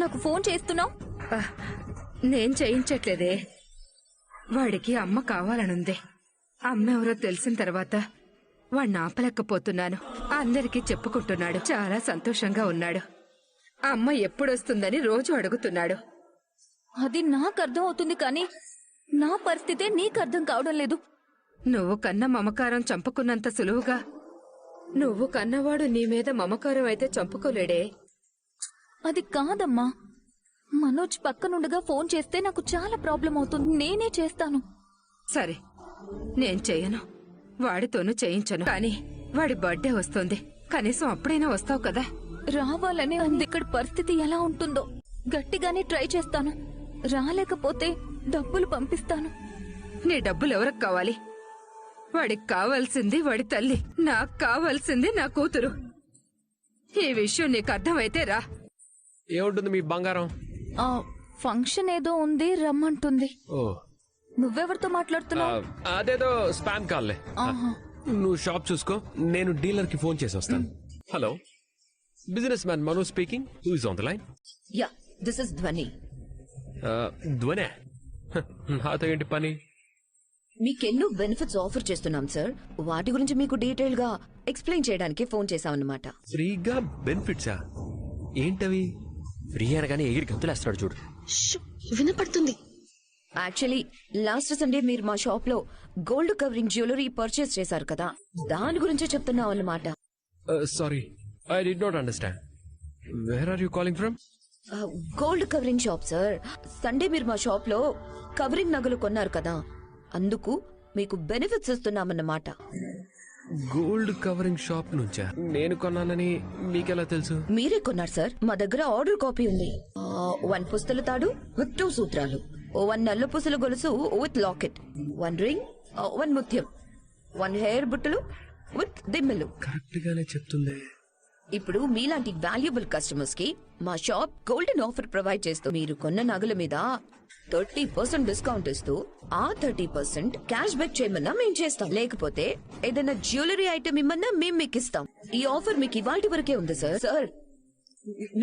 నాకు ఫోన్ చేస్తున్నావు? నేను చేయించట్లేదే. వాడికి అమ్మ కావాలనుంది. అమ్మ ఎవరో తెలిసిన తర్వాత వాడిని ఆపలేకపోతున్నాను. అందరికీ చెప్పుకుంటున్నాడు. చాలా సంతోషంగా ఉన్నాడు. అమ్మ ఎప్పుడొస్తుందని రోజు అడుగుతున్నాడు. అది నాకు అర్థం అవుతుంది, కానీ నా పరిస్థితే నీకు అర్థం కావడం లేదు. నువ్వు కన్న మమకారం చంపుకున్నంత సులువుగా నువ్వు కన్నవాడు నీ మీద మమకారం అయితే చంపుకోలేడే. అది కాదమ్మా. మనోజ్ పక్కనుండగా ఫోన్ చేస్తే నాకు చాలా ప్రాబ్లం అవుతుంది. నేనే చేస్తాను. సరే, నేను చెయ్యను. వాడితోనూ చేయించను. కానీ వాడి బర్త్డే వస్తుంది. కనీసం అప్పుడైనా వస్తావు కదా. రావాలని ఉంది. ఇక్కడ పరిస్థితి ఎలా ఉంటుందో గట్టిగానే ట్రై చేస్తాను. రాలేకపోతే డబ్బులు పంపిస్తాను. నీ డబ్బులు ఎవరికి కావాలి? వాడికి కావాల్సింది వాడి తల్లి, నాకు కావాల్సింది నా కూతురు. ఈ విషయం నీకు అర్థమైతే రా. ఏముంటుంది మీ బంగారం? ఫంక్షన్ ఏదో ఉంది, రమ్మంటుంది. ఓ, నువ్వెవరితో మాట్లాడుతున్నావు? అదేదో స్పామ్ కాల్లే. నువ్వు షాప్ చూసుకో, నేను డీలర్ కి ఫోన్ చేసి వస్తాను. Hello, business man Manoj speaking. Who is on the line? Yeah, this is ధ్వని. ధ్వనే? నాతో ఏంటి పని? మీకెన్నో బెనిఫిట్స్ ఆఫర్ చేస్తున్నాం సార్. వాటి గురించి మీకు డీటెయిల్ గా ఎక్స్ప్లెయిన్ చేయడానికి ఫోన్ చేశామన్నమాట. ఫ్రీగా బెనిఫిట్సా? ఏంటవి? ఫ్రీ అనగానే ఎగిరి గంతులేస్తున్నాడు చూడు. వినపడుతుంది. యాక్చువల్లీ లాస్ట్ సండే మీరు మా షాప్ లో గోల్డ్ కవరింగ్ జ్యువెలరీ పర్చేస్ చేశారు కదా, దాని గురించే చెప్తున్నాం అన్నమాట. Sorry, I did not understand. Where are you calling from? Gold covering shop sir. Sunday మీరు మా షాప్ లో కవరింగ్ నగలు కొన్నారు కదా, అందుకు మీకు బెనిఫిట్స్ ఇస్తున్నామన్నమాట. గోల్డ్ కవరింగ్ షాప్ నుంచా? నేను కొన్నానని మీకెలా తెలుసు? మీరే కొన్నారు సార్. మా దగ్గర ఆర్డర్ కాపీ ఉంది. 1 పుస్తల తాడు విత్ 2 సూత్రాలు, 1 నల్ల పుసల గొలుసు విత్ లాకెట్, 1 రింగ్, 1 ముత్యం, 1 హెయిర్ బుట్టలు విత్ దిమ్మెలు. కరెక్ట్ గానే చెప్తుంది. ఇప్పుడు మీలాంటి వాల్యుబుల్ కస్టమర్స్ కి మా షాప్ గోల్డెన్ ఆఫర్ ప్రొవైడ్ చేస్తూ మీరు కొన్న నగల మీద 30% డిస్కౌంట్ ఇస్తూ ఆ 30% క్యాష్ బ్యాక్ చేయమన్నా మేము చేస్తాం. లేకపోతే ఏదైనా జ్యువెలరీ ఐటమ్ ఇమ్మన్నా మేము మీకు ఇస్తాం. ఈ ఆఫర్ మీకు ఇవాల్టి వరకే ఉంది సార్. సార్,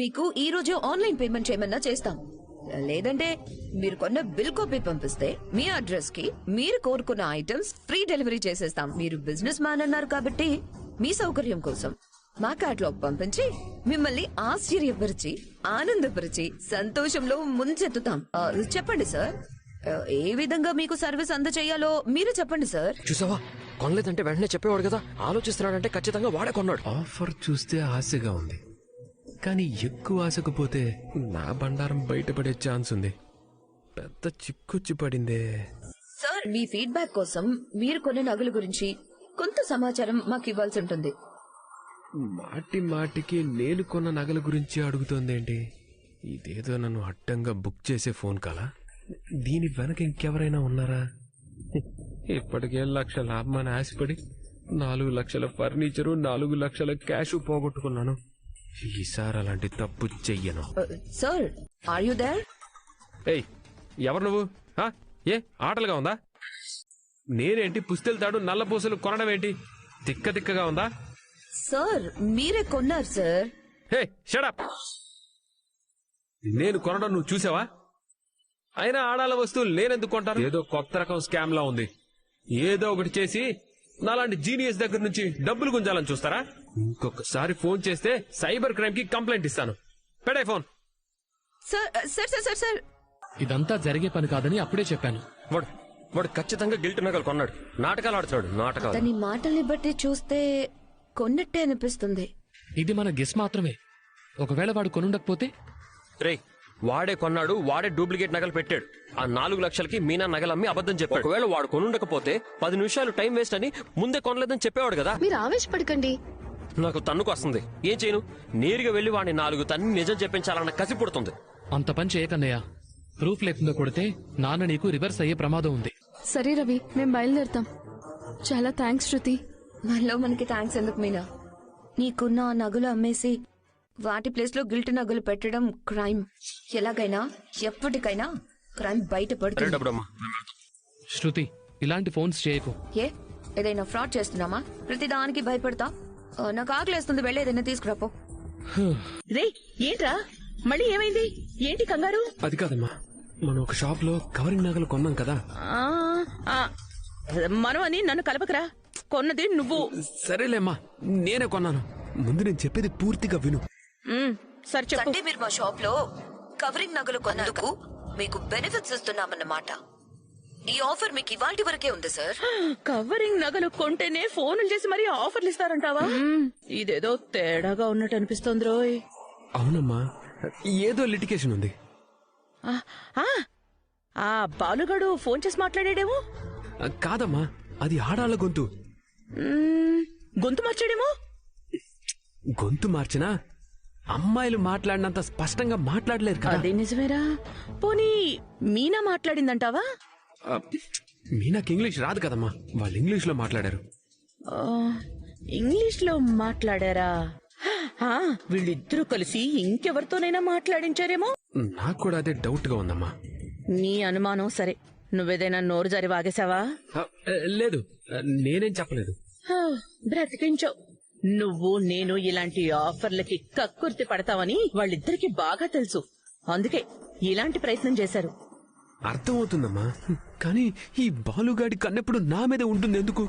మీకు ఈ రోజు ఆన్లైన్ పేమెంట్ చేయమన్నా చేస్తాం. లేదంటే మీరు కొన్న బిల్ కాపీ పంపిస్తే మీ అడ్రస్ కి మీరు కోరుకున్న ఐటమ్స్ ఫ్రీ డెలివరీ చేసేస్తాం. మీరు బిజినెస్ మ్యాన్ అన్నారు కాబట్టి మీ సౌకర్యం కోసం మా క్యాటలాగ్ పంపించి మిమ్మల్ని ఆశ్చర్యపరిచి ఆనందపరిచి సంతోషంలో ముంచెత్తుతాం. చెప్పండి సార్, ఏ విధంగా మీకు సర్వీస్ అందచేయాలో మీరు చెప్పండి సార్. చూసావా, కొనలేదంటే వెంటనే చెప్పేవాడు కదా. ఆలోచిస్తున్నాడంటే ఖచ్చితంగా వాడే కొన్నాడు. ఆఫర్ చూస్తే ఆశగా ఉంది, కానీ ఎక్కువ ఆశకు పోతే నా బండారం బయటపడే ఛాన్స్ ఉంది. పెద్ద చిక్కొచ్చి పడిందే. సార్, మీ ఫీడ్బ్యాక్ కోసం మీరు కొన్న నగల గురించి కొంత సమాచారం మాకు ఇవ్వాల్సి ఉంటుంది. మాటి మాటికి నేను కొన్న నగల గురించి అడుగుతోందేంటి? ఇదేదో నన్ను అడ్డంగా బుక్ చేసే ఫోన్ కాలా? దీని వెనక ఇంకెవరైనా ఉన్నారా? ఇప్పటికే 1 లక్ష లాభమని ఆశపడి 4 లక్షల ఫర్నిచరు, 4 లక్షల క్యాష్ పోగొట్టుకున్నాను. ఈసారి అలాంటి తప్పు చెయ్యను. Sir, are you there? ఏయ్, ఎవరు నువ్వు? ఏ ఆటలుగా ఉందా? నేనేంటి పుస్తెలు తాడు నల్ల పూసలు కొనడం ఏంటి? తిక్క తిక్కగా ఉందా? సార్, మీరే కొన్నారు సార్. హే, షట్ అప్. నేను కొనడం నువ్వు చూసావా? అయినా ఆడాల వస్తువులు నేనెందుకు కొంటాను? ఏదో కొత్త రకం స్కామ్ లా ఉంది. ఏదో ఒకటి చేసి నాలాంటి జీనియస్ దగ్గర నుంచి డబ్బులు గుంజాలని చూస్తారా? ఇంకొకసారి ఫోన్ చేస్తే సైబర్ క్రైమ్ కి కంప్లైంట్ ఇస్తాను. పెడే phone. Sir sir sir sir sir ఇదంతా జరిగే పని కాదని అప్పుడే చెప్పాను. వాడు ఖచ్చితంగా గిల్ట్ నగలు కొన్నాడు. నాటకాలు ఆడుతున్నాడు. నాటకాలు. తన మాటల్ని బట్టి చూస్తే కొన్నట్టే అనిపిస్తుంది. ఇది మన గెస్ మాత్రమే. ఒకవేళ వాడు కొనుండకపోతే? రే, వాడే కొన్నాడు. వాడే డూప్లికేట్ నగలు పెట్టాడు. ఆ 4 లక్షలకి మీనా నగలు అమ్మి అబద్ధం చెప్పాడు. ఒకవేళ వాడు కొనుండకపోతే 10 నిమిషాలు టైం వేస్ట్ అని ముందే కొనలేదని చెప్పేవాడు కదా. మీరు ఆవేశపడకండి. నాకు తన్నుకు వస్తుంది. ఏం చేయను? నేరుగా వెళ్లి వాడిని 4 తన్ని నిజం చెప్పించాలన్న కసి పుడుతుంది. అంత పని చేయకన్నయ్య. ప్రూఫ్ లేకుండా కొడితే నాన్న నీకు రివర్స్ అయ్యే ప్రమాదం ఉంది. సరే రవి, మేము బయలుదేరుతాం. చాలా థ్యాంక్స్ శృతి. మనలో మనకి థ్యాంక్స్ ఎందుకు మీనా? నీకున్న ఆ నగలు అమ్మేసి వాటి ప్లేస్ లో గిల్ట్ నగలు పెట్టడం క్రైమ్. ఎలాగైనా ఎప్పటికైనా క్రైమ్ బయటపడుతుంది. శృతి, ఇలాంటి ఫోన్స్ చేయకు. ఏ ఏదైనా ఫ్రాడ్ చేస్తున్నామా? ప్రతిదానికి భయపడతా? నాకు ఆకలేస్తుంది, వెళ్ళి ఏదైనా తీసుకురాపో. రే, ఏంట్రా మళ్ళీ ఏమైంది? ఏంటి కంగారు? అది కాదమ్మా, మనం ఒక షాప్ లో కవరింగ్ నగలు కొన్నాం కదా. ఆ, ఆ, మనం అని నన్ను కలపకరా. కొన్నది నువ్వు. సరేలేమ్మా, నేనే కొన్నాను. ముందు నేను చెప్పేది పూర్తిగా విను. సరే చెప్పు. అంటే మీరు మా షాప్ లో కవరింగ్ నగలు కొన్నందుకు మీకు బెనిఫిట్స్ ఇస్తున్నామన్నమాట. ఈ ఆఫర్ మీకు ఇవాల్టి వరకే ఉంది సార్. కవరింగ్ నగలు కొంటేనే ఫోన్లు చేసి మరీ ఆఫర్లు ఇస్తారంటావా? ఇదేదో తేడాగా ఉన్నట్టు అనిపిస్తోంది రోయ్. అవునమ్మా, ఏదో లిటికేషన్ ఉంది. ఆ బాలుగాడు ఫోన్ చేసి మాట్లాడాడేమో. కాదమ్మా, అది ఆడాళ్ళ గొంతు. గొంతు మార్చాడేమో. గొంతు మార్చినా అమ్మాయిలు మాట్లాడినంత స్పష్టంగా మాట్లాడలేరు కదా. అదే నిజమేరా. పోనీ మీనా మాట్లాడిందంటావా? మీనాకి ఇంగ్లీష్ రాదు కదమ్మా, వాళ్ళు ఇంగ్లీష్ లో మాట్లాడారు. ఇంగ్లీష్ లో మాట్లాడారా? వీళ్ళిద్దరూ కలిసి ఇంకెవరితోనైనా మాట్లాడించారేమో. నాకు కూడా అదే డౌట్ గా ఉందమ్మా. నీ అనుమానం సరే. నువ్వేదైనా నోరు జారి వాగేశావా? లేదు, నేనేం చెప్పలేదు. బ్రతికించావు. నువ్వు నేను ఇలాంటి ఆఫర్లకి కక్కుర్తి పడతావని వాళ్ళిద్దరికి బాగా తెలుసు. అందుకే ఇలాంటి ప్రయత్నం చేశారు. అర్థమవుతుందమ్మా, కానీ ఈ బాలుగాడి కన్నెప్పుడు నా మీద ఉంటుంది ఎందుకు?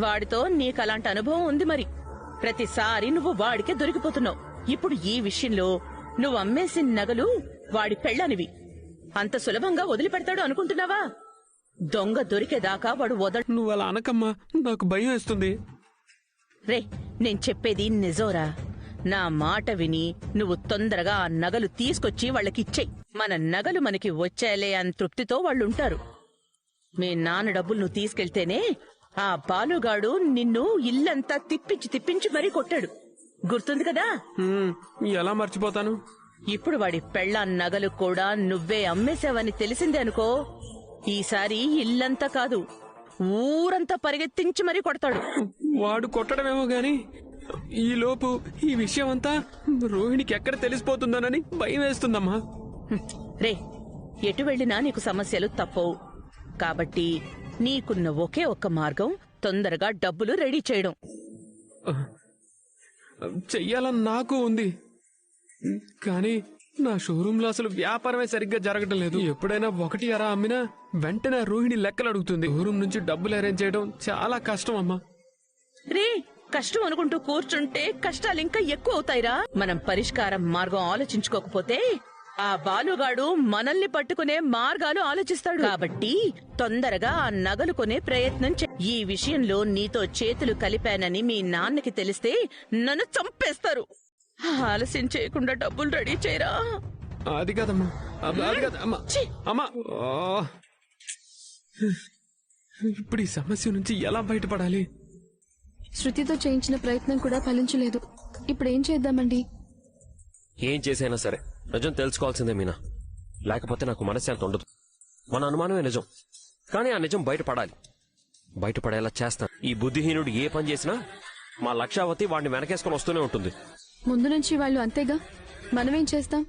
వాడితో నీకు అలాంటి అనుభవం ఉంది మరి. ప్రతిసారి నువ్వు వాడికే దొరికిపోతున్నావు. ఇప్పుడు ఈ విషయంలో నువ్వు అమ్మేసిన నగలు వాడి పెళ్ళనివి. అంత సులభంగా వదిలిపెడతాడు అనుకుంటున్నావా? దొంగ దొరికేదాకా వాడు వదలు. నువ్వు అలా అనకమ్మా, నాకు భయం వేస్తుంది. రే, నేను చెప్పేది నిజోరా. నా మాట విని నువ్వు తొందరగా ఆ నగలు తీసుకొచ్చి వాళ్ళకిచ్చేయి. మన నగలు మనకి వచ్చేలే అని తృప్తితో వాళ్ళుంటారు. మీ నాన్న డబ్బులు నువ్వు తీసుకెళ్తేనే ఆ బాలుగాడు నిన్ను ఇల్లంతా తిప్పించి మరీ కొట్టాడు. గుర్తుంది కదా? ఎలా మర్చిపోతాను? ఇప్పుడు వాడి పెళ్ళాం నగలు కూడా నువ్వే అమ్మేశావని తెలిసిందే అనుకో, ఈసారి ఇల్లంతా కాదు ఊరంతా పరిగెత్తించి మరీ కొడతాడు. వాడు కొట్టడమేమో గాని ఈ లోపు ఈ విషయం అంతా రోహిణికి ఎక్కడ తెలిసిపోతుందోనని భయం వేస్తుందమ్మా. రే, ఎటు వెళ్ళినా నీకు సమస్యలు తప్పవు. కాబట్టి నీకున్న ఒకే ఒక్క మార్గం తొందరగా డబ్బులు రెడీ చేయడం. చెయ్యాలని నాకు ఉంది, కానీ నా షోరూమ్ లో అసలు వ్యాపారమే సరిగ్గా జరగటం లేదు. ఎప్పుడైనా ఒకటి అరా అమ్మినా వెంటనే రోహిణి లెక్కలు అడుగుతుంది. షోరూమ్ నుంచి డబ్బులు అరేంజ్ చేయడం చాలా కష్టం అమ్మా. రే, కష్టం అనుకుంటూ కూర్చుంటే కష్టాలు ఇంకా ఎక్కువ అవుతాయిరా. మనం పరిష్కారం మార్గం ఆలోచించుకోకపోతే ఆ బాలుగాడు మనల్ని పట్టుకునే మార్గాలు ఆలోచిస్తాడు. కాబట్టి తొందరగా ఆ నగలు కొనే ప్రయత్నం ఈ విషయంలో నీతో చేతులు కలిపానని మీ నాన్నకి తెలిస్తే నన్ను చంపేస్తారు. ఆలస్యం చేయకుండా డబ్బులు రెడీ చేయరా. అది కాదమ్మా, అది కాదమ్మా. అమ్మా, ఇప్పుడు ఈ సమస్య నుంచి ఎలా బయటపడాలి? శృతితో చేయించిన ప్రయత్నం కూడా ఫలించలేదు. ఇప్పుడు ఏం చేద్దామండి? ఏం చేసైనా సరే నిజం తెలుసుకోవాల్సిందే మీనా, లేకపోతే నాకు మనశ్శాంతి ఉండదు. మన అనుమానమే నిజం, కానీ ఆ నిజం బయటపడాలి. బయటపడేలా చేస్తాను. ఈ బుద్ధిహీనుడు ఏ పని చేసినా మా లక్షావతి వాడిని వెనకేసుకుని వస్తూనే ఉంటుంది. ముందు నుంచి వాళ్ళు అంతేగా, మనమేం చేస్తాం?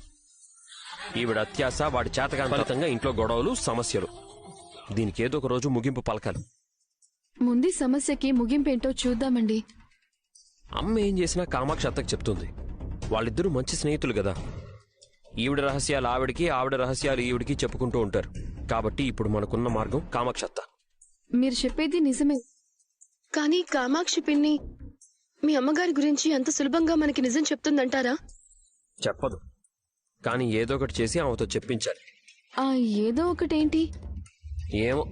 ఈవిడ అత్యాస, వాడి చేతగాని ఫలితంగా ఇంట్లో గొడవలు, సమస్యలు. దీనికి ఏదో ఒక రోజు ముగింపు పలకాలి. ముందు సమస్యకి ముగింపేంటో చూద్దామండి. అమ్మ ఏం చేసినా కామాక్షి అత్తకు చెప్తుంది. వాళ్ళిద్దరూ మంచి స్నేహితులు కదా. ఈవిడ రహస్యాలు ఆవిడికి, ఆవిడ రహస్యాలు ఈవిడికి చెప్పుకుంటూ ఉంటారు. కాబట్టి ఇప్పుడు మనకున్న మార్గం కామాక్షి అత్త. మీరు చెప్పేది నిజమే, కానీ కామాక్షి పిన్ని మీ అమ్మగారి గురించి అంత సులభంగా మనకి నిజం చెప్తుందంటారా? చెప్పదు, కానీ ఏదో ఒకటి చేసి ఆమెతో చెప్పించాలి. ఆ ఏదో ఒకటేంటి? ఏమో,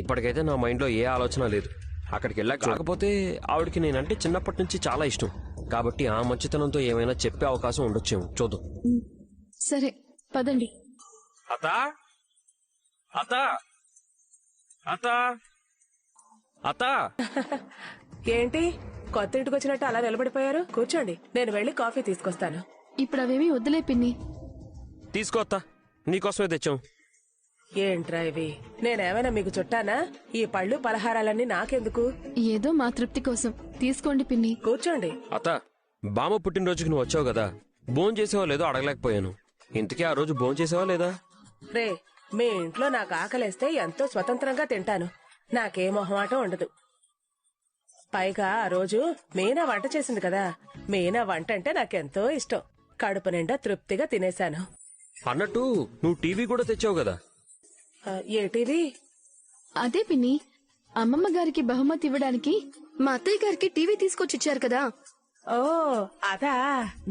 ఇప్పటికైతే నా మైండ్లో ఏ ఆలోచన లేదు. అక్కడికి వెళ్ళాక కాకపోతే ఆవిడకి నేనంటే చిన్నప్పటి నుంచి చాలా ఇష్టం. కాబట్టి ఆ మంచితనంతో ఏమైనా చెప్పే అవకాశం ఉండొచ్చేమో, చూద్దాం. సరే పదండి. అత్తా, అత్తా, అత్తా, అత్తా. ఏంటి కొత్త ఇంటికి వచ్చినట్టు అలా నిలబడిపోయారు? కూర్చోండి, నేను వెళ్ళి కాఫీ తీసుకొస్తాను. ఇప్పుడు అవేమీ వద్దులే పిన్ని. తీసుకో అత్తా, నీకోసమే తెచ్చాం. ఏంట్రా ఇవి? నేనేమైనా మీకు చుట్టానా? ఈ పళ్ళు పలహారాలన్నీ నాకెందుకు? ఏదో మా తృప్తి కోసం తీసుకోండి పిన్ని. కూర్చోండి. అత్తా, బామ్మ పుట్టినరోజుకి నువ్వు వచ్చావు కదా, భోజనం చేసేవా లేదో అడగలేకపోయాను. ఇంతకీ ఆ రోజు భోజనం చేసేవా లేదా? రే, మీ ఇంట్లో నాకు ఆకలేస్తే ఎంతో స్వతంత్రంగా తింటాను. నాకే మొహమాటం ఉండదు. పైగా ఆ రోజు మీనా వంట చేసింది కదా, మీనా వంట అంటే నాకెంతో ఇష్టం. కడుపు నిండా తృప్తిగా తినేశాను. అన్నట్టు నువ్వు టీవీ కూడా తెచ్చావు కదా. ఏ టీవీ? అదే పిన్ని, అమ్మమ్మ గారికి బహుమతి ఇవ్వడానికి మా అత్తయ్య గారికి టీవీ తీసుకొచ్చి ఇచ్చారు కదా. ఓ అదా,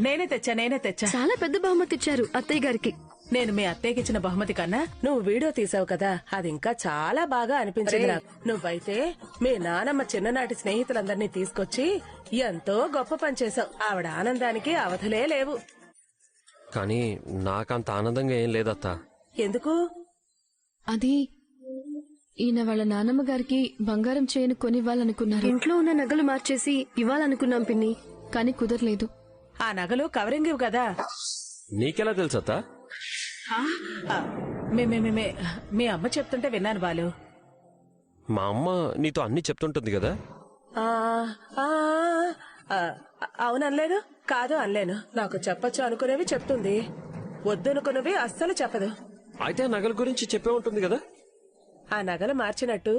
నేనే తెచ్చా. చాలా పెద్ద బహుమతి ఇచ్చారు అత్తయ్య గారికి. నేను మీ అత్తయ్యకి ఇచ్చిన బహుమతి కన్నా నువ్వు వీడియో తీసావు కదా, అది ఇంకా చాలా బాగా అనిపించింది నాకు. నువ్వైతే మీ నానమ్మ చిన్ననాటి స్నేహితులందరినీ తీసుకొచ్చి ఎంతో గొప్ప పని చేసావు. ఆవిడ ఆనందానికి అవధులే లేవు. కానీ నాకంత ఆనందంగా ఏం లేదత్తా. ఎందుకు? అది ఈయన వాళ్ళ నానమ్మ గారికి బంగారం చేయను కొనివ్వాలనుకున్నారు. ఇంట్లో ఉన్న నగలు మార్చేసి ఇవ్వాలనుకున్నాం పిన్ని, కానీ కుదరలేదు. ఆ నగలు కవరింగ్ ఇవ్వు కదా. నీకెలా తెలుసత్తా? మీ అమ్మ చెప్తుంటే విన్నాను బాలు. మా అమ్మ నీతో అన్ని చెప్తుంటుంది కదా. ఆ, ఆ, ఆ, అవుననలేదు, కాదు అనలేను. నాకు చెప్పొచ్చు అనుకునేవి చెప్తుంది, వద్దనుకున్నవి అస్సలు చెప్పదు. అయితే ఆ నగల గురించి చెప్పే ఉంటుంది కదా. ఆ నగలు మార్చినట్టు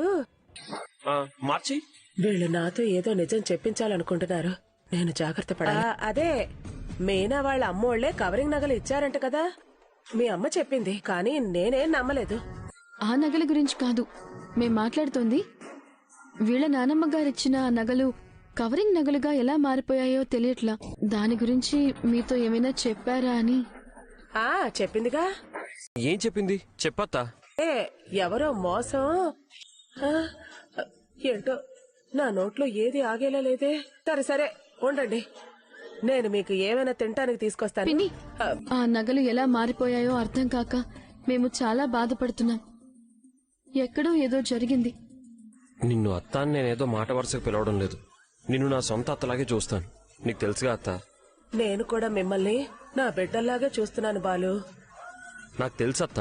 మార్చి వీళ్ళు నాతో ఏదో నిజం చెప్పించాలనుకుంటున్నారు. నేను జాగ్రత్త పడాలి. అదే మీనా వాళ్ళ అమ్మోళ్లే కవరింగ్ నగలు ఇచ్చారంట కదా. మీ అమ్మ చెప్పింది, కానీ నేనేం నమ్మలేదు. ఆ నగల గురించి కాదు మేం మాట్లాడుతోంది. వీళ్ళ నానమ్మ గారిచ్చిన ఆ నగలు కవరింగ్ నగలుగా ఎలా మారిపోయాయో తెలియట్లా. దాని గురించి మీతో ఏమైనా చెప్పారా అని. చెప్పిందిగా. ఏం చెప్పింది చెప్పత్తా? ఎవరో మోసం. ఏంటో నా నోట్లో ఏది ఆగేలా లేదే. సరే సరే ఉండండి, నేను మీకు ఏమైనా తినటానికి తీసుకొస్తాను. పిన్ని, ఆ నగలు ఎలా మారిపోయాయో అర్థం కాక మేము చాలా బాధపడుతున్నాం. ఎక్కడో ఏదో జరిగింది. నిన్ను అత్త అని నేనేదో మాట వరుసకు పిలవడం లేదు. నిన్ను నా సొంత అత్తలాగే చూస్తాను. నీకు తెలుసుగా అత్త. నేను కూడా మిమ్మల్ని నా బిడ్డల్లాగే చూస్తున్నాను బాలు. నాకు తెలుసు అత్త.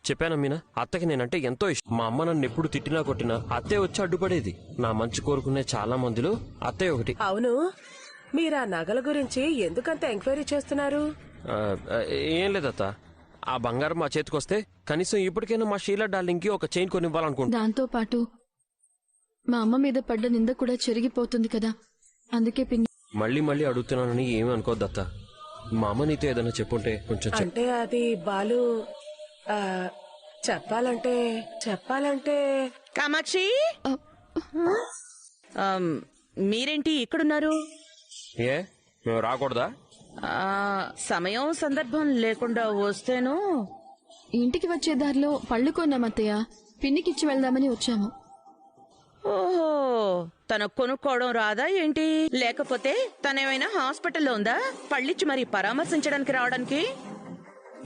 చెప్పానా మీనా, అత్తకి నేనంటే ఎంతో ఇష్టం. మా అమ్మ నన్ను ఎప్పుడు తిట్టినా కొట్టినా అత్తే వచ్చి అడ్డుపడేది. నా మంచి కోరుకునే చాలా మందిలో అత్తయ్య ఒకటి. అవును, మీరు ఆ నగల గురించి ఎందుకంత ఎంక్వైరీ చేస్తున్నారు? ఏం లేదత్త, ఆ బంగారం మా చేతికొస్తే కనీసం ఇప్పటికైనా మా షీలా డార్లింగ్ కి ఒక చైన్ కొనివ్వాలనుకుంటా. దాంతో పాటు మా అమ్మ మీద పడ్డ నింద కూడా చెరిగిపోతుంది కదా, అందుకే పిన్ని. మళ్ళీ మళ్ళీ అడుగుతున్నానని ఏమీ అనుకోద్దత్త. మా అమ్మ నీతో ఏదైనా చెప్పుంటే కొంచెం అంటే అది బాలు, చెప్పాలంటే కామాక్షి, మీరేంటి ఇక్కడున్నారు? ఏ మేము రాకూడదా? సమయం సందర్భం లేకుండా వస్తేను. ఇంటికి వచ్చే దారిలో పళ్ళు కొన్నామత్తయ్య, పిన్నికిచ్చి వెళ్దామని వచ్చాము. ఓహో, తన కొనుక్కోవడం రాదా ఏంటి? లేకపోతే తనేమైనా హాస్పిటల్లో ఉందా పళ్ళిచ్చి మరి పరామర్శించడానికి రావడానికి?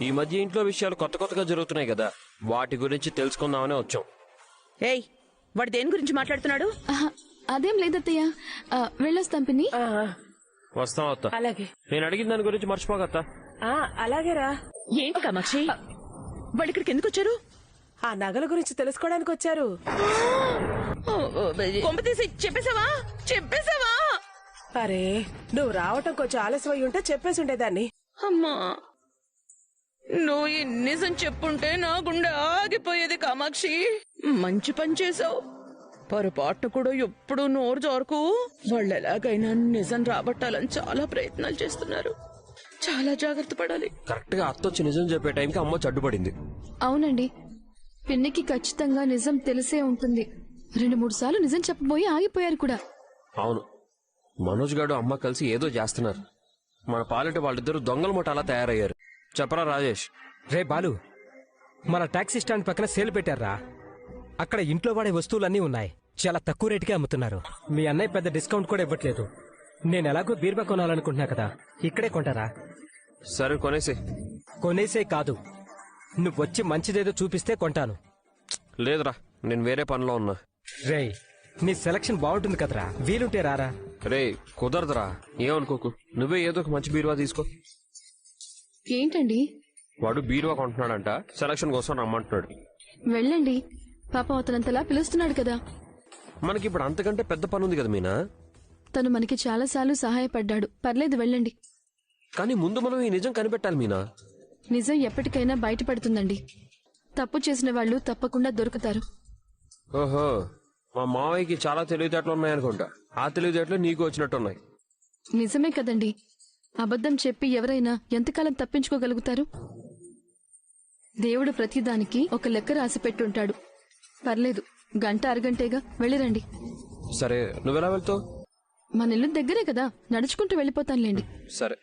ఈ మధ్య ఇంట్లో విషయాలు కొత్త కొత్తగా జరుగుతున్నాయి కదా, వాటి గురించి తెలుసుకుందామనే వచ్చాం. ఏయ్, వాడు దేని గురించి మాట్లాడుతున్నాడు? అదేం లేదత్తయ్య, వెళ్ళొస్తాం పిన్ని. వస్తాం అత్త. అలాగే. నేను అడిగిన దాని గురించి మర్చిపోగత్తా. అలాగేరా. ఏంటి కామాక్షి, వాళ్ళు ఇక్కడికి ఎందుకు వచ్చారు? ఆ నగల గురించి తెలుసుకోవడానికి వచ్చారు. కొంపతీసి చెప్పేశావా? అరే, నువ్వు రావటం కొంచెం ఆలస్యం అయి ఉంటే చెప్పేసి ఉండేదాన్ని. అమ్మా, నువ్వు ఈ నిజం చెప్పుంటే నా గుండె ఆగిపోయేది కామాక్షి. మంచి పని చేసావు. పొరపాటు కూడా ఎప్పుడు నోరు జారుకు. వాళ్ళు ఎలాగైనా నిజం రాబట్టాలని చాలా ప్రయత్నాలు చేస్తున్నారు. చాలా జాగ్రత్త పడాలి. కరెక్ట్ గా అత్త వచ్చి నిజం చెప్పే టైంకి అమ్మ అడ్డుపడింది. అవునండి, పిన్నికి ఖచ్చితంగా నిజం తెలిసే ఉంటుంది. 2-3 సార్లు నిజం చెప్పబోయి ఆగిపోయారు కూడా. అవును, మనోజ్ గారు అమ్మ కలిసి ఏదో చేస్తున్నారు. మన పాలిట వాళ్ళిద్దరు దొంగల మూట అలా తయారయ్యారు. చెప్పరా రాజేష్? రే బాలు, మన టాక్సీ స్టాండ్ పక్కన సేల్ పెట్టారా? అక్కడ ఇంట్లో వాడే వస్తువులన్నీ ఉన్నాయి. చాలా తక్కువ రేటుకే అమ్ముతున్నారు. మీ అన్నయ్య పెద్ద డిస్కౌంట్ కూడా ఇవ్వట్లేదు. నేను ఎలాగో బీర్బా కొనాలనుకుంటున్నా కదా, ఇక్కడే కొంటారా? సరే కొనేసే కాదు, నువ్వు వచ్చి మంచిదేదో చూపిస్తే కొంటాను. లేదురా, నేను వేరే పనిలో ఉన్నా. రే, నీ సెలక్షన్ బాగుంటుంది కదరా, వీలుంటే రారా. రే కుదరదురా, ఏమనుకోకు. నువ్వే ఏదో ఒక మంచి బీరువా తీసుకో. ఏంటండి? వాడు బీరువా కొంటున్నాడంట, సెలక్షన్ కోసం రమ్మంటున్నాడు. వెళ్ళండి, పాపం అతనంతలా పిలుస్తున్నాడు కదా. మనకి ఇప్పుడు అంతకంటే పెద్ద పని ఉంది కదా మీనా. తను మనకి చాలాసార్లు సహాయపడ్డాడు, పర్లేదు వెళ్ళండి. కానీ ముందు మనం ఈ నిజం కనిపెట్టాలి మీనా. నిజం ఎప్పటికైనా బయటపడుతుందండి. తప్పు చేసిన వాళ్ళు తప్పకుండా దొరుకుతారు. ఓహో, మా మావయ్యకి చాలా తెలివితేటలు ఉన్నాయనుకుంటా. ఆ తెలివితేటలు నీకు వచ్చినట్టున్నాయి. నిజమే కదండి, అబద్ధం చెప్పి ఎవరైనా ఎంతకాలం తప్పించుకోగలుగుతారు? దేవుడు ప్రతిదానికి ఒక లెక్క రాసి పెట్టుంటాడు. పర్లేదు, గంట అరగంటేగా, వెళ్ళిరండి. సరే నువ్వెలా వెళ్తావు? మన ఇల్లు దగ్గరే కదా, నడుచుకుంటూ వెళ్ళిపోతానులేండి. సరే.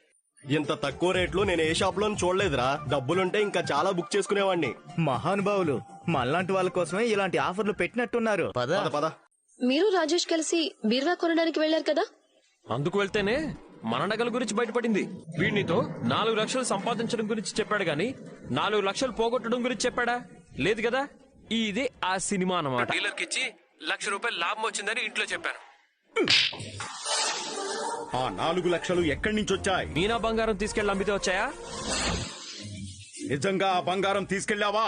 ఇంత తక్కువ రేట్లు నేను ఏ షాప్ లోను చూడలేదురా. డబ్బులుంటే ఇంకా చాలా బుక్ చేసుకునేవాడిని. మహానుభావులు మనలాంటి వాళ్ళ కోసమే ఇలాంటి ఆఫర్లు పెట్టినట్టున్నారు. పద పద. మీరు రాజేష్ కలిసి బీరువా కొనడానికి వెళ్లారు కదా? అందుకు వెళ్తేనే మన నగల గురించి బయటపడింది. వీడినితో 4 లక్షలు సంపాదించడం గురించి చెప్పాడు గాని 4 లక్షలు పోగొట్టడం గురించి చెప్పాడా? లేదు కదా. ఇది ఆ సినిమా అన్నమాట. డీలర్కి ఇచ్చి ₹1,00,000 లాభం వచ్చిందని ఇంట్లో చెప్పాను. ఆ 4 లక్షలు ఎక్కడి నుంచి వచ్చాయి? మీనా బంగారం తీసుకెళ్లి అమ్మితే వచ్చాయా? నిజంగా ఆ బంగారం తీసుకెళ్లావా?